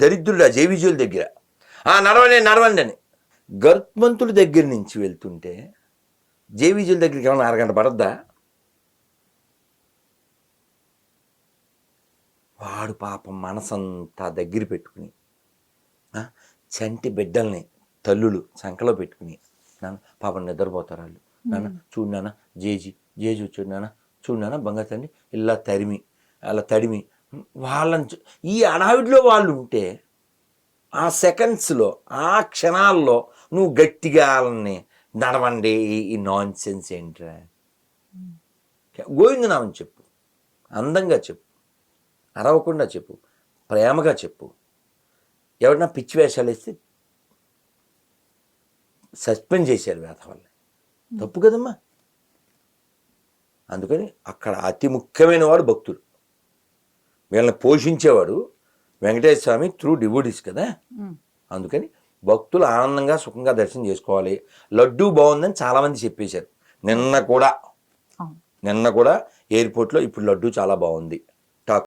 దరిద్రుడు జేవిజుల దగ్గర నడవండి అని గరుత్మంతుడి దగ్గర నుంచి వెళ్తుంటే జేవిజుల దగ్గరికి ఏమన్నా అరగంట పడద్దా? వాడు పాపం మనసంతా దగ్గర పెట్టుకుని చంటి బిడ్డల్ని తల్లులు సంకలో పెట్టుకుని నాన్న పాపం నిద్రపోతారు వాళ్ళు, నాన్న చూడు నాన్న జేజు చూడు నాన్న బంగారు తండ్రి ఇలా అలా తడిమి వాళ్ళని ఈ అడావిడిలో వాళ్ళు ఉంటే ఆ సెకండ్స్లో ఆ క్షణాల్లో నువ్వు గట్టిగా వాళ్ళని నడవండి ఈ నాన్ సెన్స్ ఏంట్రా, గోవిందనామని చెప్పు, అందంగా చెప్పు, అరవకుండా చెప్పు, ప్రేమగా చెప్పు. ఎవరన్నా పిచ్చి వేషాలు వేస్తే సస్పెండ్ చేశారు వేత వాళ్ళని, తప్పు కదమ్మా. అందుకని అక్కడ అతి ముఖ్యమైన వాడు భక్తుడు, వీళ్ళని పోషించేవాడు వెంకటేశ్వర స్వామి త్రూ డివోటీస్ కదా. అందుకని భక్తులు ఆనందంగా సుఖంగా దర్శనం చేసుకోవాలి. లడ్డూ బాగుందని చాలామంది చెప్పేశారు. నిన్న కూడా ఎయిర్పోర్ట్లో ఇప్పుడు లడ్డూ చాలా బాగుంది.